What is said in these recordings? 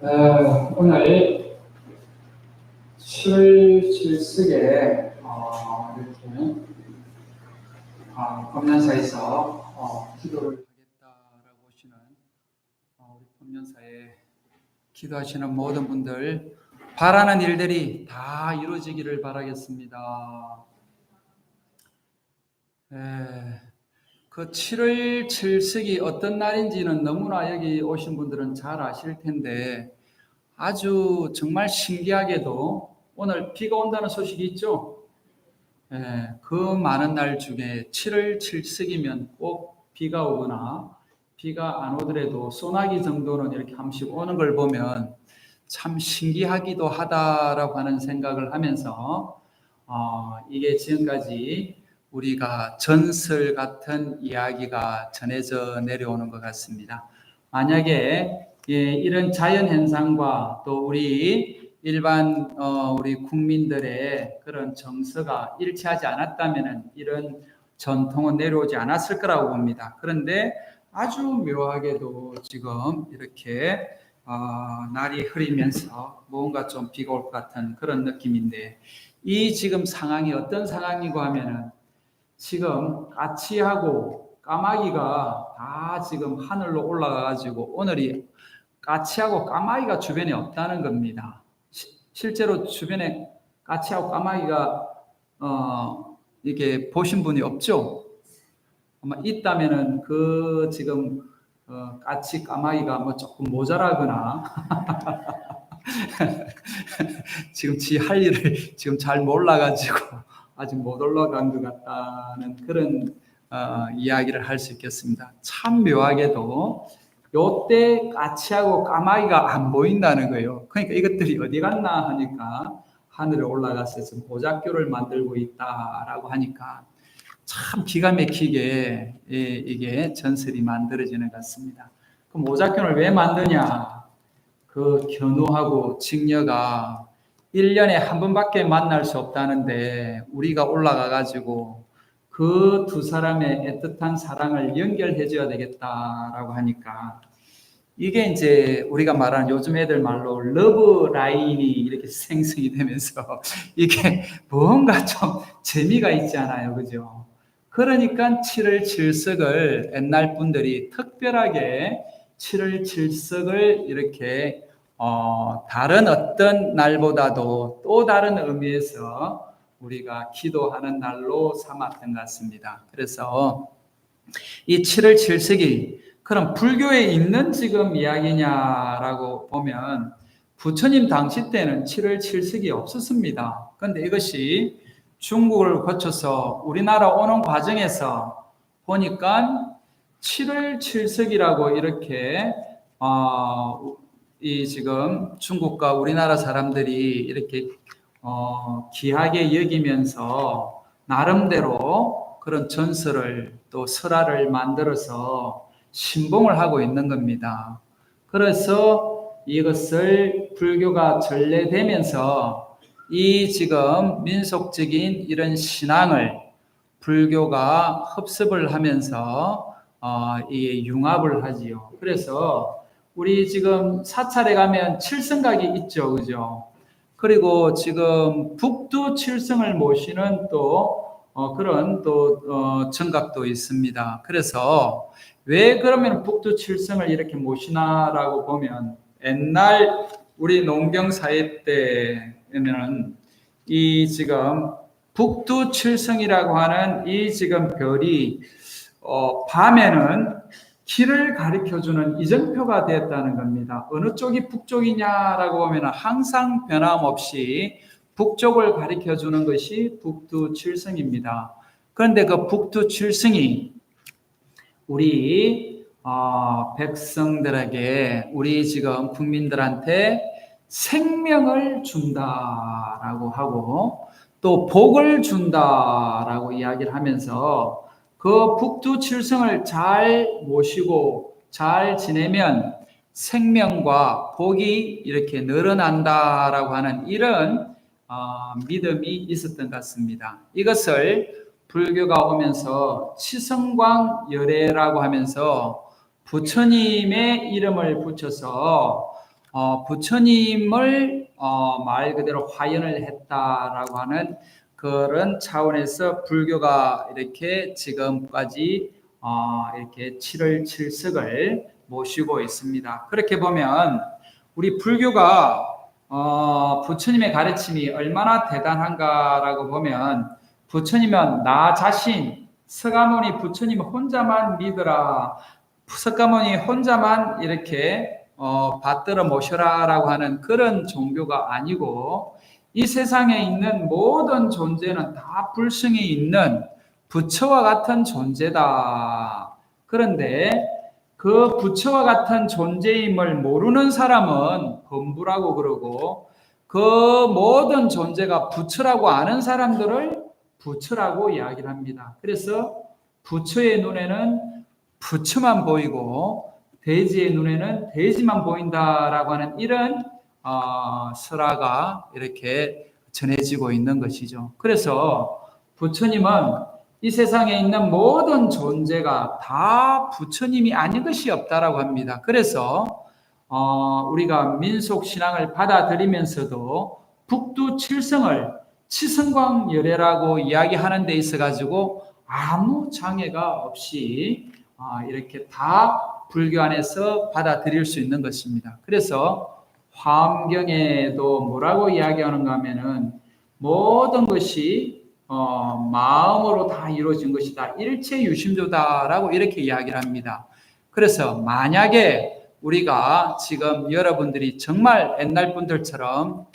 오늘 7월 7석에 이렇게 법년사에서 기도를 하겠다라고 하시는 우리 법년사에 기도하시는 모든 분들 바라는 일들이 다 이루어지기를 바라겠습니다. 그 7월 7석이 어떤 날인지는 너무나 여기 오신 분들은 잘 아실 텐데 아주 정말 신기하게도 오늘 비가 온다는 소식이 있죠. 그 많은 날 중에 7월 7석이면 꼭 비가 오거나 비가 안 오더라도 소나기 정도는 이렇게 한 번씩 오는 걸 보면 참 신기하기도 하다라고 하는 생각을 하면서 이게 지금까지 우리가 전설 같은 이야기가 전해져 내려오는 것 같습니다. 만약에 이런 자연 현상과 또 우리 일반 우리 국민들의 그런 정서가 일치하지 않았다면 이런 전통은 내려오지 않았을 거라고 봅니다. 그런데 아주 묘하게도 지금 이렇게 날이 흐리면서 뭔가 좀 비가 올 것 같은 그런 느낌인데 이 지금 상황이 어떤 상황이고 하면은 지금 까치하고 까마귀가 다 지금 하늘로 올라가가지고 오늘이 까치하고 까마귀가 주변에 없다는 겁니다. 실제로 주변에 까치하고 까마귀가 이렇게 보신 분이 없죠? 아마 있다면은 그 지금 까치 까마귀가 뭐 조금 모자라거나 지금 지 할 일을 지금 잘 몰라가지고 아직 못 올라간 것 같다는 그런 이야기를 할 수 있겠습니다. 참 묘하게도 요때 까치하고 까마귀가 안 보인다는 거예요. 그러니까 이것들이 어디 갔나 하니까 하늘에 올라가서 지금 모작교를 만들고 있다라고 하니까 참 기가 막히게 이게 전설이 만들어지는 것 같습니다. 그 모작교를 왜 만드냐? 그 견우하고 직녀가 1년에 한 번밖에 만날 수 없다는데 우리가 올라가 가지고 그 두 사람의 애틋한 사랑을 연결해 줘야 되겠다라고 하니까 이게 이제 우리가 말하는 요즘 애들 말로 러브 라인이 이렇게 생성이 되면서 이게 뭔가 좀 재미가 있지 않아요, 그죠? 그러니까 7월 7석을 옛날 분들이 특별하게 7월 7석을 이렇게 다른 어떤 날보다도 또 다른 의미에서 우리가 기도하는 날로 삼았던 것 같습니다. 그래서 이 7월 7석이 그럼 불교에 있는 지금 이야기냐라고 보면 부처님 당시 때는 7월 7석이 없었습니다. 그런데 이것이 중국을 거쳐서 우리나라 오는 과정에서 보니까 7월 7석이라고 이렇게 이 지금 중국과 우리나라 사람들이 이렇게 귀하게 여기면서 나름대로 그런 전설을 또 설화를 만들어서 신봉을 하고 있는 겁니다. 그래서 이것을 불교가 전래되면서 이 지금 민속적인 이런 신앙을 불교가 흡습을 하면서 이 융합을 하지요. 그래서 우리 지금 사찰에 가면 칠성각이 있죠, 그죠? 그리고 지금 북두 칠성을 모시는 또 그런 또 정각도 있습니다. 그래서 왜 그러면 북두 칠성을 이렇게 모시나라고 보면 옛날 우리 농경 사회 때에는 이 지금 북두 칠성이라고 하는 이 지금 별이 밤에는 길을 가리켜주는 이정표가 되었다는 겁니다. 어느 쪽이 북쪽이냐라고 보면 항상 변함없이 북쪽을 가리켜주는 것이 북두칠성입니다. 그런데 그 북두칠성이 우리 백성들에게 우리 지금 국민들한테 생명을 준다라고 하고 또 복을 준다라고 이야기를 하면서 그 북두칠성을 잘 모시고 잘 지내면 생명과 복이 이렇게 늘어난다라고 하는 이런 믿음이 있었던 것 같습니다. 이것을 불교가 오면서 치성광열애라고 하면서 부처님의 이름을 붙여서 부처님을 말 그대로 화연을 했다라고 하는 그런 차원에서 불교가 이렇게 지금까지 이렇게 7월 7석을 모시고 있습니다. 그렇게 보면 우리 불교가 부처님의 가르침이 얼마나 대단한가라고 보면 부처님은 나 자신 서가모니 부처님 혼자만 믿으라, 서가모니 혼자만 이렇게 받들어 모셔라라고 하는 그런 종교가 아니고 이 세상에 있는 모든 존재는 다 불성이 있는 부처와 같은 존재다. 그런데 그 부처와 같은 존재임을 모르는 사람은 범부라고 그러고 그 모든 존재가 부처라고 아는 사람들을 부처라고 이야기를 합니다. 그래서 부처의 눈에는 부처만 보이고 대지의 눈에는 대지만 보인다라고 하는 이런 설화가 이렇게 전해지고 있는 것이죠. 그래서 부처님은 이 세상에 있는 모든 존재가 다 부처님이 아닌 것이 없다라고 합니다. 그래서 우리가 민속 신앙을 받아들이면서도 북두 칠성을 치성광열애라고 이야기하는 데 있어 가지고 아무 장애가 없이 이렇게 다 불교 안에서 받아들일 수 있는 것입니다. 그래서 화엄경에도 뭐라고 이야기하는가 하면은 모든 것이 마음으로 다 이루어진 것이다. 일체 유심조다라고 이렇게 이야기를 합니다. 그래서 만약에 우리가 지금 여러분들이 정말 옛날 분들처럼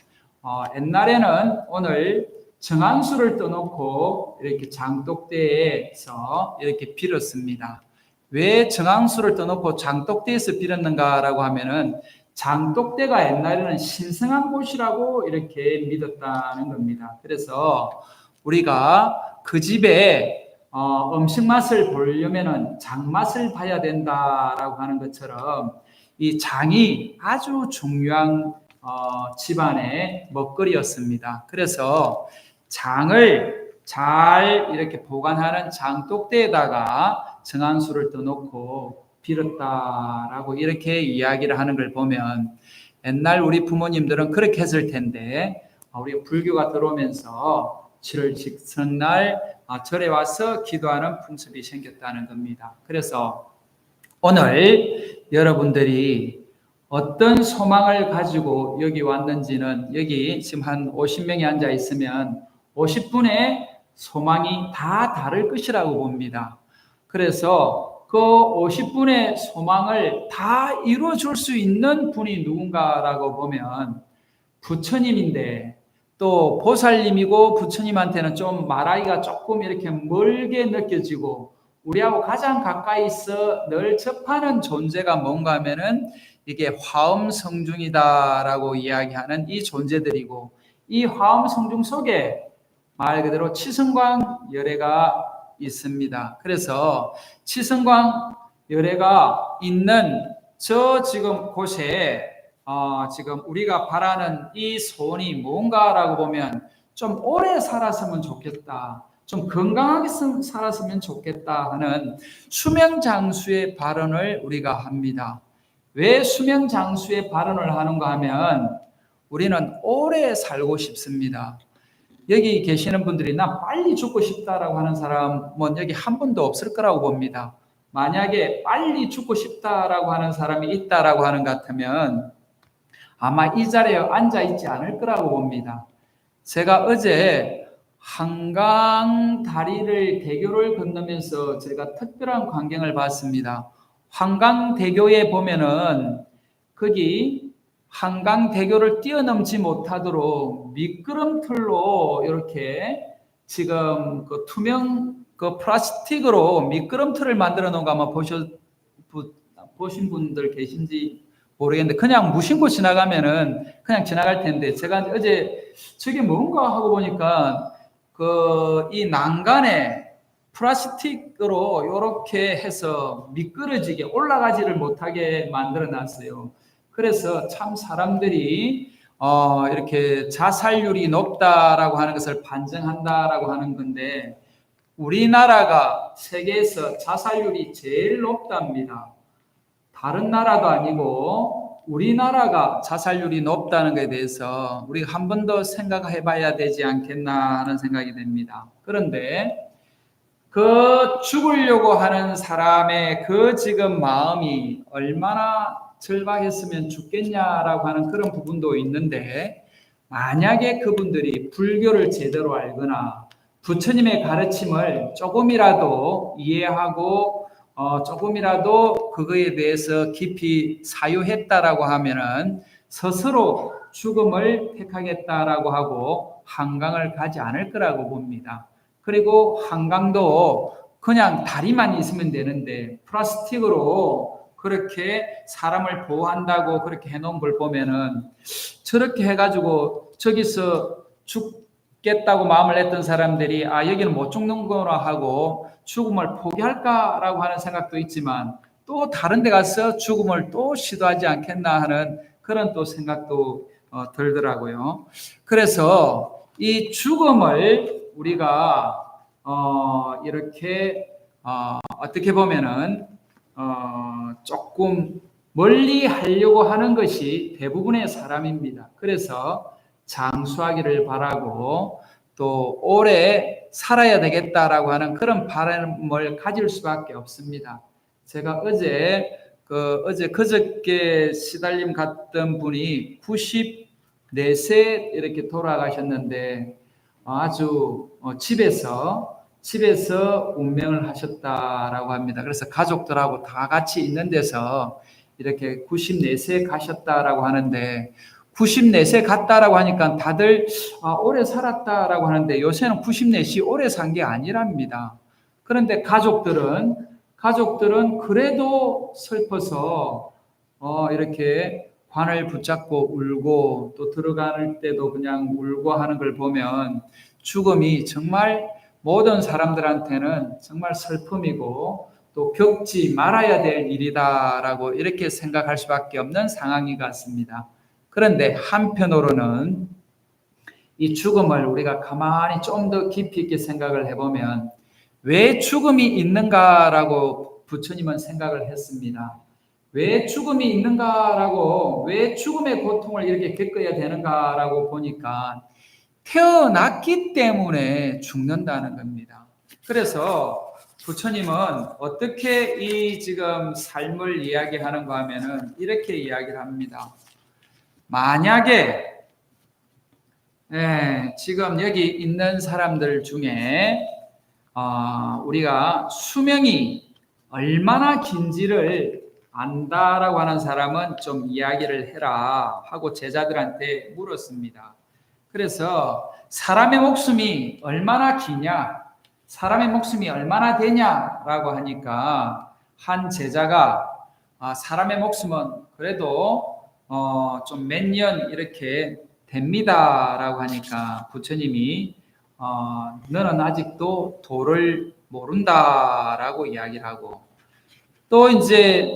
옛날에는 오늘 정한수를 떠놓고 이렇게 장독대에서 이렇게 빌었습니다. 왜 정한수를 떠놓고 장독대에서 빌었는가라고 하면은 장독대가 옛날에는 신성한 곳이라고 이렇게 믿었다는 겁니다. 그래서 우리가 그 집에 음식 맛을 보려면은 장맛을 봐야 된다라고 하는 것처럼 이 장이 아주 중요한 집안의 먹거리였습니다. 그래서 장을 잘 이렇게 보관하는 장독대에다가 정한수를 떠놓고 빌었다라고 이렇게 이야기를 하는 걸 보면 옛날 우리 부모님들은 그렇게 했을 텐데 우리 불교가 들어오면서 7월 직성날 절에 와서 기도하는 풍습이 생겼다는 겁니다. 그래서 오늘 여러분들이 어떤 소망을 가지고 여기 왔는지는 여기 지금 한 50명이 앉아 있으면 50분의 소망이 다 다를 것이라고 봅니다. 그래서 그 50분의 소망을 다 이루어줄 수 있는 분이 누군가라고 보면 부처님인데 또 보살님이고 부처님한테는 좀 말하기가 조금 이렇게 멀게 느껴지고 우리하고 가장 가까이서 늘 접하는 존재가 뭔가 하면은 이게 화엄성중이다라고 이야기하는 이 존재들이고 이 화엄성중 속에 말 그대로 치성광열애가 있습니다. 그래서 치성광열애가 있는 저 지금 곳에 지금 우리가 바라는 이 소원이 뭔가라고 보면 좀 오래 살았으면 좋겠다. 좀 건강하게 살았으면 좋겠다 하는 수명장수의 발언을 우리가 합니다. 왜 수명장수의 발언을 하는가 하면 우리는 오래 살고 싶습니다. 여기 계시는 분들이 나 빨리 죽고 싶다라고 하는 사람은 여기 한 분도 없을 거라고 봅니다. 만약에 빨리 죽고 싶다라고 하는 사람이 있다라고 하는 것 같으면 아마 이 자리에 앉아 있지 않을 거라고 봅니다. 제가 어제 한강 다리를 대교를 건너면서 제가 특별한 광경을 봤습니다. 한강대교에 보면은 거기 한강대교를 뛰어넘지 못하도록 미끄럼틀로 이렇게 지금 그 투명 그 플라스틱으로 미끄럼틀을 만들어 놓은 거 아마 보신 분들 계신지 모르겠는데 그냥 무심코 지나가면은 그냥 지나갈 텐데 제가 어제 저게 뭔가 하고 보니까 이 난간에 플라스틱으로 이렇게 해서 미끄러지게 올라가지를 못하게 만들어 놨어요. 그래서 참 사람들이 이렇게 자살률이 높다라고 하는 것을 반증한다라고 하는 건데 우리나라가 세계에서 자살률이 제일 높답니다. 다른 나라도 아니고 우리나라가 자살률이 높다는 것에 대해서 우리가 한 번 더 생각해 봐야 되지 않겠나 하는 생각이 듭니다. 그런데 그 죽으려고 하는 사람의 그 지금 마음이 얼마나 절박했으면 죽겠냐라고 하는 그런 부분도 있는데, 만약에 그분들이 불교를 제대로 알거나 부처님의 가르침을 조금이라도 이해하고 조금이라도 그거에 대해서 깊이 사유했다라고 하면은 스스로 죽음을 택하겠다라고 하고 한강을 가지 않을 거라고 봅니다. 그리고 한강도 그냥 다리만 있으면 되는데 플라스틱으로 그렇게 사람을 보호한다고 그렇게 해놓은 걸 보면은 저렇게 해가지고 저기서 죽겠다고 마음을 했던 사람들이 여기는 못 죽는구나 하고 죽음을 포기할까라고 하는 생각도 있지만, 또 다른 데 가서 죽음을 또 시도하지 않겠나 하는 그런 또 생각도 들더라고요. 그래서 이 죽음을 우리가 이렇게 어떻게 보면은 조금 멀리 하려고 하는 것이 대부분의 사람입니다. 그래서 장수하기를 바라고 또 오래 살아야 되겠다라고 하는 그런 바람을 가질 수밖에 없습니다. 제가 그저께 시달림 갔던 분이 94세 이렇게 돌아가셨는데, 아주 집에서 운명을 하셨다라고 합니다. 그래서 가족들하고 다 같이 있는 데서 이렇게 94세 가셨다라고 하는데, 94세 갔다라고 하니까 다들 오래 살았다라고 하는데, 요새는 94시 오래 산 게 아니랍니다. 그런데 가족들은 그래도 슬퍼서 이렇게 관을 붙잡고 울고, 또 들어갈 때도 그냥 울고 하는 걸 보면 죽음이 정말 모든 사람들한테는 정말 슬픔이고 또 겪지 말아야 될 일이다라고 이렇게 생각할 수밖에 없는 상황인 것 같습니다. 그런데 한편으로는 이 죽음을 우리가 가만히 좀 더 깊이 있게 생각을 해보면, 왜 죽음이 있는가라고 부처님은 생각을 했습니다. 왜 죽음이 있는가라고, 왜 죽음의 고통을 이렇게 겪어야 되는가라고 보니까 태어났기 때문에 죽는다는 겁니다. 그래서 부처님은 어떻게 이 지금 삶을 이야기하는가 하면은 이렇게 이야기를 합니다. 만약에 지금 여기 있는 사람들 중에 우리가 수명이 얼마나 긴지를 안다라고 하는 사람은 좀 이야기를 해라 하고 제자들한테 물었습니다. 그래서 사람의 목숨이 얼마나 기냐, 사람의 목숨이 얼마나 되냐라고 하니까 한 제자가 사람의 목숨은 그래도 좀 몇 년 이렇게 됩니다라고 하니까 부처님이 너는 아직도 도를 모른다라고 이야기를 하고, 또 이제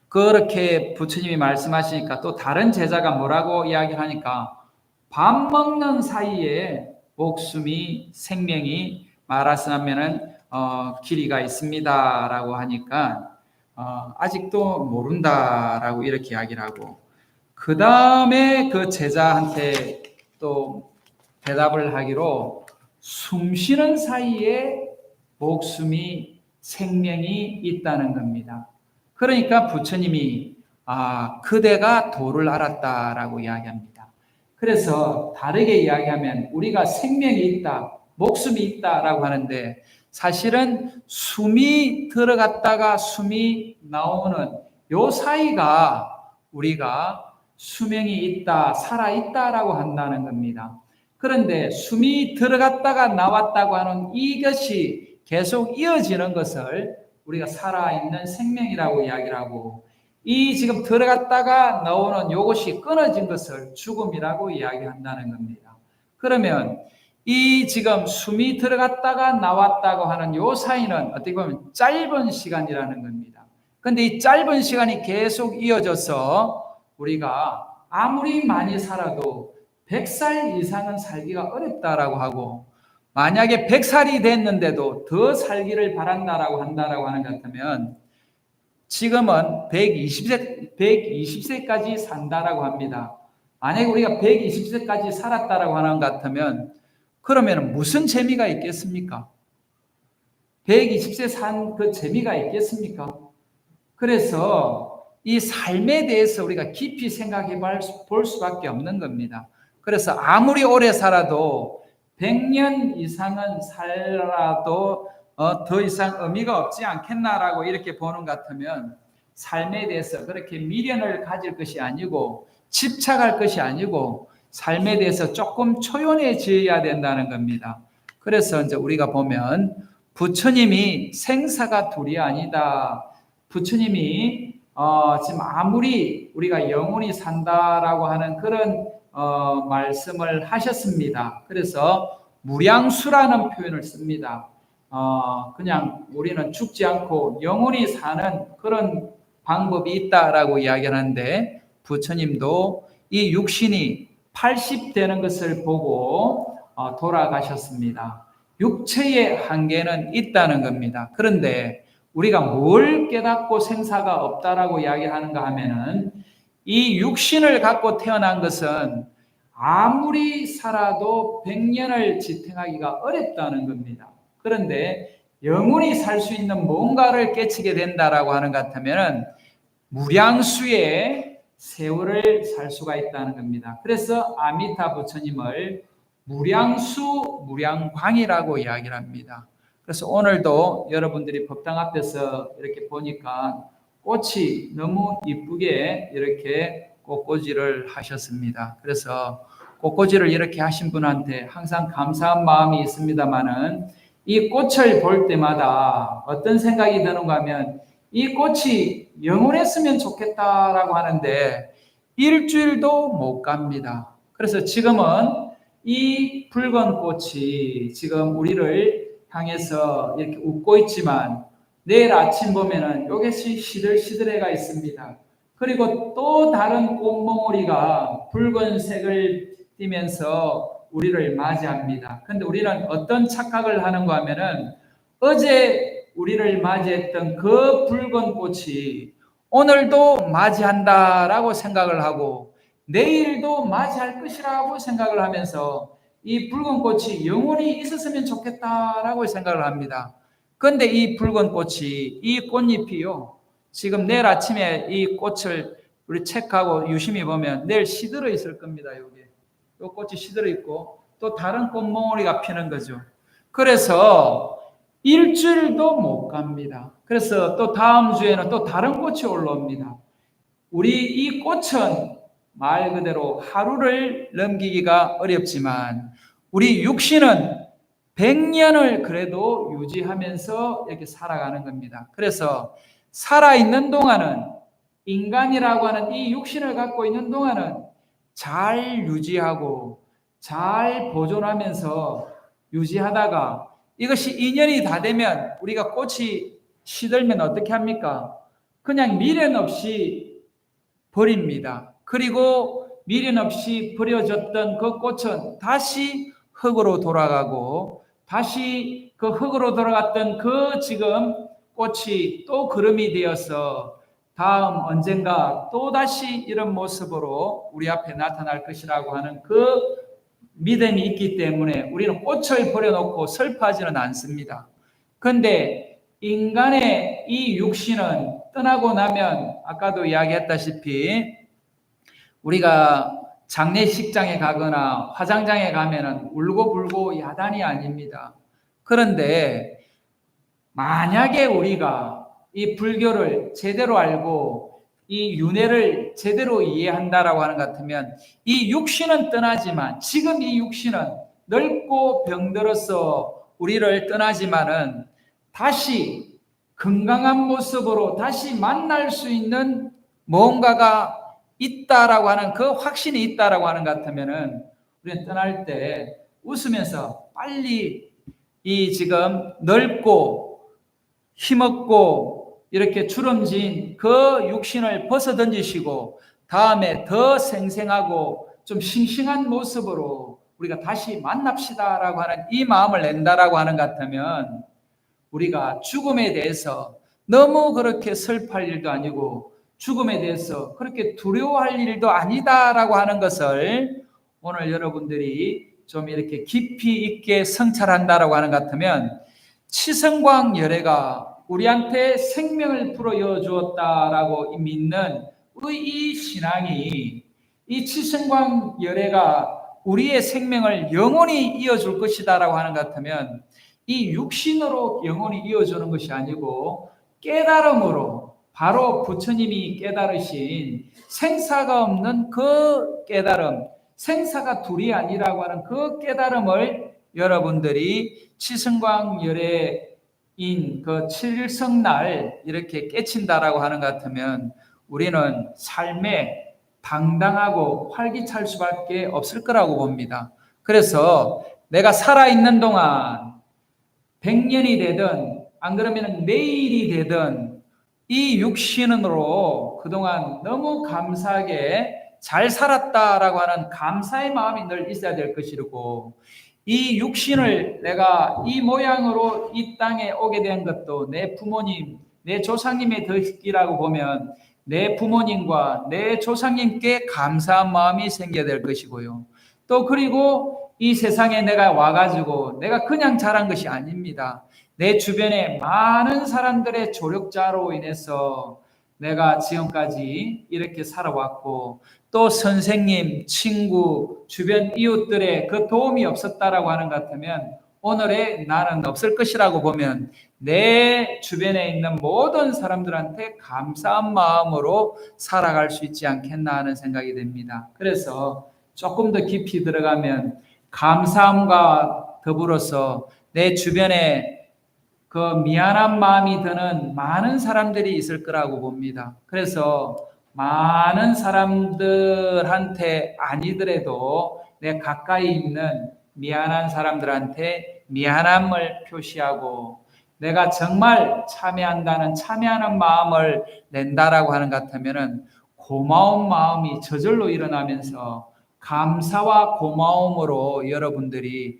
그렇게 부처님이 말씀하시니까 또 다른 제자가 뭐라고 이야기를 하니까 밥 먹는 사이에 목숨이 생명이 말하자면은 길이가 있습니다라고 하니까 아직도 모른다라고 이렇게 이야기를 하고, 그 다음에 그 제자한테 또 대답을 하기로 숨 쉬는 사이에 목숨이 생명이 있다는 겁니다. 그러니까 부처님이 그대가 도를 알았다라고 이야기합니다. 그래서 다르게 이야기하면 우리가 생명이 있다, 목숨이 있다라고 하는데, 사실은 숨이 들어갔다가 숨이 나오는 요 사이가 우리가 수명이 있다, 살아있다라고 한다는 겁니다. 그런데 숨이 들어갔다가 나왔다고 하는 이것이 계속 이어지는 것을 우리가 살아있는 생명이라고 이야기를 하고, 이 지금 들어갔다가 나오는 이것이 끊어진 것을 죽음이라고 이야기한다는 겁니다. 그러면 이 지금 숨이 들어갔다가 나왔다고 하는 요 사이는 어떻게 보면 짧은 시간이라는 겁니다. 그런데 이 짧은 시간이 계속 이어져서 우리가 아무리 많이 살아도 100살 이상은 살기가 어렵다라고 하고, 만약에 100살이 됐는데도 더 살기를 바란다라고 한다라고 하는 것 같으면 지금은 120세까지 산다라고 합니다. 만약에 우리가 120세까지 살았다라고 하는 것 같으면 그러면 무슨 재미가 있겠습니까? 120세 산 그 재미가 있겠습니까? 그래서 이 삶에 대해서 우리가 깊이 생각해 볼 수밖에 없는 겁니다. 그래서 아무리 오래 살아도 100년 이상은 살아도 더 이상 의미가 없지 않겠나라고 이렇게 보는 것 같으면 삶에 대해서 그렇게 미련을 가질 것이 아니고 집착할 것이 아니고 삶에 대해서 조금 초연해져야 된다는 겁니다. 그래서 이제 우리가 보면 부처님이 생사가 둘이 아니다. 부처님이 지금 아무리 우리가 영원히 산다라고 하는 그런 말씀을 하셨습니다. 그래서 무량수라는 표현을 씁니다. 그냥 우리는 죽지 않고 영원히 사는 그런 방법이 있다라고 이야기하는데 부처님도 이 육신이 80 되는 것을 보고 돌아가셨습니다. 육체의 한계는 있다는 겁니다. 그런데 우리가 뭘 깨닫고 생사가 없다라고 이야기하는가 하면은 이 육신을 갖고 태어난 것은 아무리 살아도 100년을 지탱하기가 어렵다는 겁니다. 그런데 영원히 살 수 있는 뭔가를 깨치게 된다라고 하는 것 같으면은 무량수의 세월을 살 수가 있다는 겁니다. 그래서 아미타 부처님을 무량수, 무량광이라고 이야기를 합니다. 그래서 오늘도 여러분들이 법당 앞에서 이렇게 보니까 꽃이 너무 이쁘게 이렇게 꽃꽂이를 하셨습니다. 그래서 꽃꽂이를 이렇게 하신 분한테 항상 감사한 마음이 있습니다만은 이 꽃을 볼 때마다 어떤 생각이 드는가 하면 이 꽃이 영원했으면 좋겠다라고 하는데 일주일도 못 갑니다. 그래서 지금은 이 붉은 꽃이 지금 우리를 향해서 이렇게 웃고 있지만 내일 아침 보면은 이것이 시들시들해가 있습니다. 그리고 또 다른 꽃몽오리가 붉은색을 띠면서 우리를 맞이합니다. 근데 우리는 어떤 착각을 하는가 하면은 어제 우리를 맞이했던 그 붉은 꽃이 오늘도 맞이한다라고 생각을 하고 내일도 맞이할 것이라고 생각을 하면서 이 붉은 꽃이 영원히 있었으면 좋겠다라고 생각을 합니다. 그런데 이 붉은 꽃이 이 꽃잎이요. 지금 내일 아침에 이 꽃을 우리 체크하고 유심히 보면 내일 시들어 있을 겁니다. 여기. 이 꽃이 시들어 있고 또 다른 꽃몽오리가 피는 거죠. 그래서 일주일도 못 갑니다. 그래서 또 다음 주에는 또 다른 꽃이 올라옵니다. 우리 이 꽃은 말 그대로 하루를 넘기기가 어렵지만 우리 육신은 100년을 그래도 유지하면서 이렇게 살아가는 겁니다. 그래서 살아있는 동안은 인간이라고 하는 이 육신을 갖고 있는 동안은 잘 유지하고 잘 보존하면서 유지하다가 이것이 인연이 다 되면 우리가 꽃이 시들면 어떻게 합니까? 그냥 미련 없이 버립니다. 그리고 미련 없이 버려졌던 그 꽃은 다시 흙으로 돌아가고 다시 그 흙으로 돌아갔던 그 지금 꽃이 또 그름이 되어서 다음 언젠가 또다시 이런 모습으로 우리 앞에 나타날 것이라고 하는 그 믿음이 있기 때문에 우리는 꽃을 버려놓고 슬퍼하지는 않습니다. 그런데 인간의 이 육신은 떠나고 나면 아까도 이야기했다시피 우리가 장례식장에 가거나 화장장에 가면은 울고불고 야단이 아닙니다. 그런데 만약에 우리가 이 불교를 제대로 알고 이 윤회를 제대로 이해한다라고 하는 것 같으면 이 육신은 떠나지만 지금 이 육신은 늙고 병들어서 우리를 떠나지만은 다시 건강한 모습으로 다시 만날 수 있는 뭔가가 있다라고 하는 그 확신이 있다라고 하는 것 같으면은 우리는 떠날 때 웃으면서 빨리 이 지금 넓고 힘없고 이렇게 주름진 그 육신을 벗어 던지시고 다음에 더 생생하고 좀 싱싱한 모습으로 우리가 다시 만납시다라고 하는 이 마음을 낸다라고 하는 것 같으면 우리가 죽음에 대해서 너무 그렇게 슬퍼할 일도 아니고 죽음에 대해서 그렇게 두려워할 일도 아니다라고 하는 것을 오늘 여러분들이 좀 이렇게 깊이 있게 성찰한다라고 하는 것 같으면 치성광 열애가 우리한테 생명을 불어넣어 주었다라고 믿는 이 신앙이 이 치성광 열애가 우리의 생명을 영원히 이어줄 것이다라고 하는 것 같으면 이 육신으로 영원히 이어주는 것이 아니고 깨달음으로 바로 부처님이 깨달으신 생사가 없는 그 깨달음, 생사가 둘이 아니라고 하는 그 깨달음을 여러분들이 치성광열애인 그 칠성날 이렇게 깨친다라고 하는 것 같으면 우리는 삶에 당당하고 활기찰 수밖에 없을 거라고 봅니다. 그래서 내가 살아있는 동안 100년이 되든 안 그러면 내일이 되든 이 육신으로 그동안 너무 감사하게 잘 살았다라고 하는 감사의 마음이 늘 있어야 될 것이고 이 육신을 내가 이 모양으로 이 땅에 오게 된 것도 내 부모님, 내 조상님의 덕이라고 보면 내 부모님과 내 조상님께 감사한 마음이 생겨야 될 것이고요. 또 그리고 이 세상에 내가 와가지고 내가 그냥 자란 것이 아닙니다. 내 주변에 많은 사람들의 조력자로 인해서 내가 지금까지 이렇게 살아왔고 또 선생님, 친구, 주변 이웃들의 그 도움이 없었다라고 하는 것 같으면 오늘의 나는 없을 것이라고 보면 내 주변에 있는 모든 사람들한테 감사한 마음으로 살아갈 수 있지 않겠나 하는 생각이 듭니다. 그래서 조금 더 깊이 들어가면 감사함과 더불어서 내 주변에 그 미안한 마음이 드는 많은 사람들이 있을 거라고 봅니다. 그래서 많은 사람들한테 아니더라도 내 가까이 있는 미안한 사람들한테 미안함을 표시하고 내가 정말 참여한다는 참여하는 마음을 낸다라고 하는 것 같으면은 고마운 마음이 저절로 일어나면서 감사와 고마움으로 여러분들이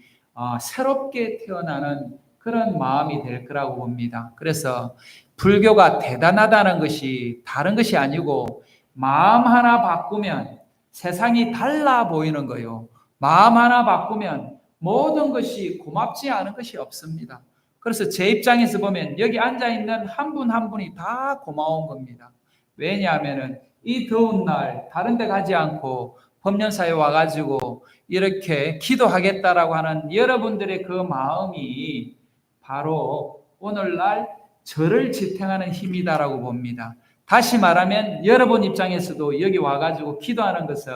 새롭게 태어나는 그런 마음이 될 거라고 봅니다. 그래서 불교가 대단하다는 것이 다른 것이 아니고 마음 하나 바꾸면 세상이 달라 보이는 거요. 마음 하나 바꾸면 모든 것이 고맙지 않은 것이 없습니다. 그래서 제 입장에서 보면 여기 앉아있는 한 분 한 분이 다 고마운 겁니다. 왜냐하면 이 더운 날 다른 데 가지 않고 법륜사에 와가지고 이렇게 기도하겠다라고 하는 여러분들의 그 마음이 바로 오늘날 저를 지탱하는 힘이다라고 봅니다. 다시 말하면 여러분 입장에서도 여기 와가지고 기도하는 것은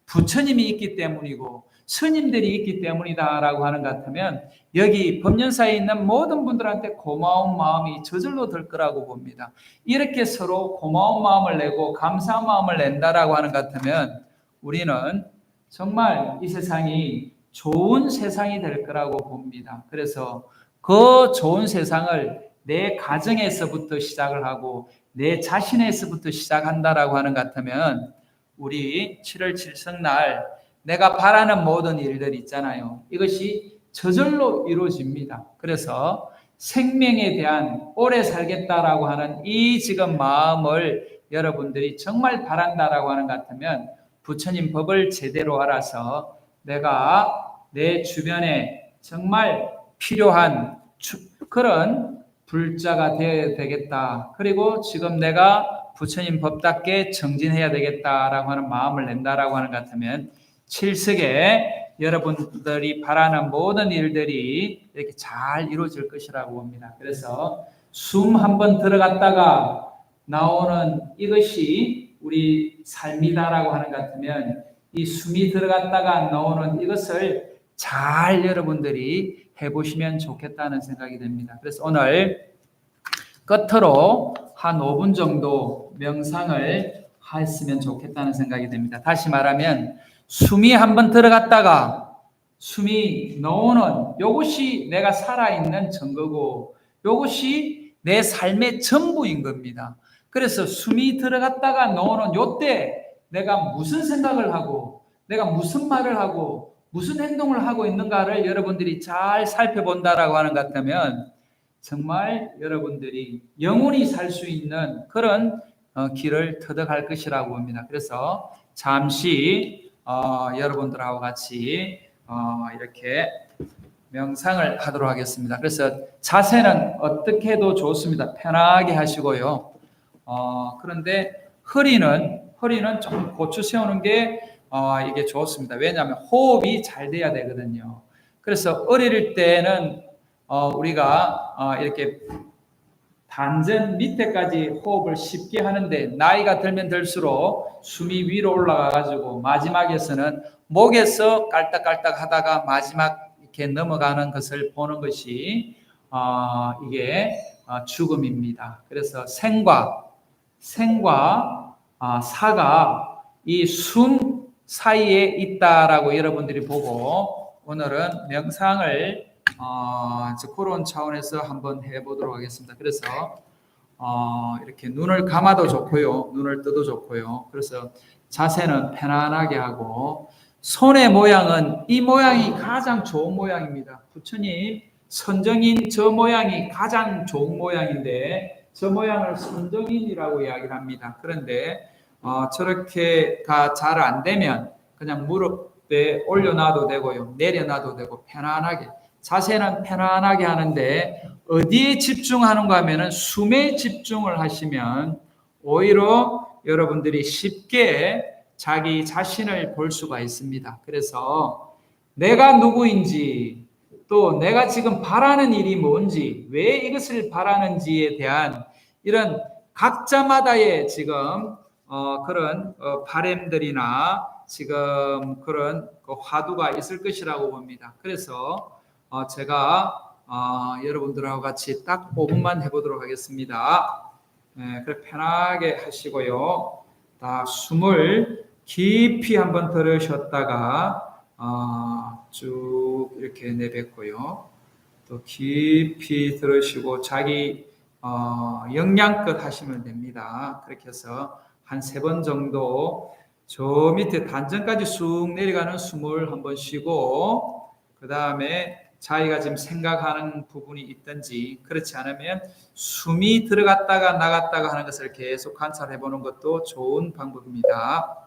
부처님이 있기 때문이고 스님들이 있기 때문이다라고 하는 것 같으면 여기 법륜사에 있는 모든 분들한테 고마운 마음이 저절로 들 거라고 봅니다. 이렇게 서로 고마운 마음을 내고 감사한 마음을 낸다라고 하는 것 같으면 우리는 정말 이 세상이 좋은 세상이 될 거라고 봅니다. 그래서 그 좋은 세상을 내 가정에서부터 시작을 하고 내 자신에서부터 시작한다라고 하는 것 같으면 우리 7월 7성날 내가 바라는 모든 일들 있잖아요. 이것이 저절로 이루어집니다. 그래서 생명에 대한 오래 살겠다라고 하는 이 지금 마음을 여러분들이 정말 바란다라고 하는 것 같으면 부처님 법을 제대로 알아서 내가 내 주변에 정말 필요한 그런 불자가 되어야 되겠다. 그리고 지금 내가 부처님 법답게 정진해야 되겠다라고 하는 마음을 낸다라고 하는 것 같으면 칠석에 여러분들이 바라는 모든 일들이 이렇게 잘 이루어질 것이라고 봅니다. 그래서 숨 한번 들어갔다가 나오는 이것이 우리 삶이다라고 하는 것 같으면 이 숨이 들어갔다가 나오는 이것을 잘 여러분들이 해보시면 좋겠다는 생각이 듭니다. 그래서 오늘 끝으로 한 5분 정도 명상을 했으면 좋겠다는 생각이 듭니다. 다시 말하면 숨이 한번 들어갔다가 숨이 나오는 이것이 내가 살아있는 증거고 이것이 내 삶의 전부인 겁니다. 그래서 숨이 들어갔다가 나오는 이때 내가 무슨 생각을 하고 내가 무슨 말을 하고 무슨 행동을 하고 있는가를 여러분들이 잘 살펴본다라고 하는 것 같으면 정말 여러분들이 영원히 살 수 있는 그런 길을 터득할 것이라고 봅니다. 그래서 잠시 여러분들하고 같이 이렇게 명상을 하도록 하겠습니다. 그래서 자세는 어떻게 해도 좋습니다. 편하게 하시고요. 그런데 허리는 조금 고추 세우는 게 이게 좋습니다. 왜냐하면 호흡이 잘 돼야 되거든요. 그래서 어릴 때는 우리가 이렇게 단전 밑에까지 호흡을 쉽게 하는데 나이가 들면 들수록 숨이 위로 올라가가지고 마지막에서는 목에서 깔딱깔딱 하다가 마지막 이렇게 넘어가는 것을 보는 것이 이게 죽음입니다. 그래서 생과 사가 이 숨 사이에 있다라고 여러분들이 보고 오늘은 명상을 그런 차원에서 한번 해보도록 하겠습니다. 그래서 이렇게 눈을 감아도 좋고요, 눈을 떠도 좋고요. 그래서 자세는 편안하게 하고 손의 모양은 이 모양이 가장 좋은 모양입니다. 부처님 선정인 저 모양이 가장 좋은 모양인데 저 모양을 선정인이라고 이야기를 합니다. 그런데 저렇게가 잘 안 되면 그냥 무릎에 올려놔도 되고요, 내려놔도 되고 편안하게 자세는 편안하게 하는데 어디에 집중하는가 하면은 숨에 집중을 하시면 오히려 여러분들이 쉽게 자기 자신을 볼 수가 있습니다. 그래서 내가 누구인지 또 내가 지금 바라는 일이 뭔지 왜 이것을 바라는지에 대한 이런 각자마다의 지금 그런 바램들이나 지금 그런 화두가 있을 것이라고 봅니다. 그래서 제가 여러분들하고 같이 딱 5분만 해보도록 하겠습니다. 그래 편하게 하시고요. 딱 숨을 깊이 한번 들으셨다가 쭉 이렇게 내뱉고요. 또 깊이 들으시고 자기 역량껏 하시면 됩니다. 그렇게 해서 한 3번 정도 저 밑에 단전까지 쑥 내려가는 숨을 한번 쉬고 그 다음에 자기가 지금 생각하는 부분이 있든지 그렇지 않으면 숨이 들어갔다가 나갔다가 하는 것을 계속 관찰해 보는 것도 좋은 방법입니다.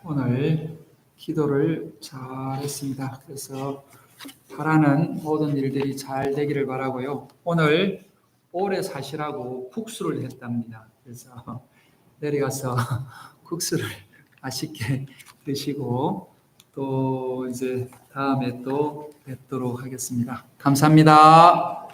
오늘 기도를 잘 했습니다. 그래서 바라는 모든 일들이 잘 되기를 바라고요. 오늘 오래 사시라고 국수를 했답니다. 그래서 내려가서 국수를 맛있게 드시고 또 이제 다음에 또 뵙도록 하겠습니다. 감사합니다.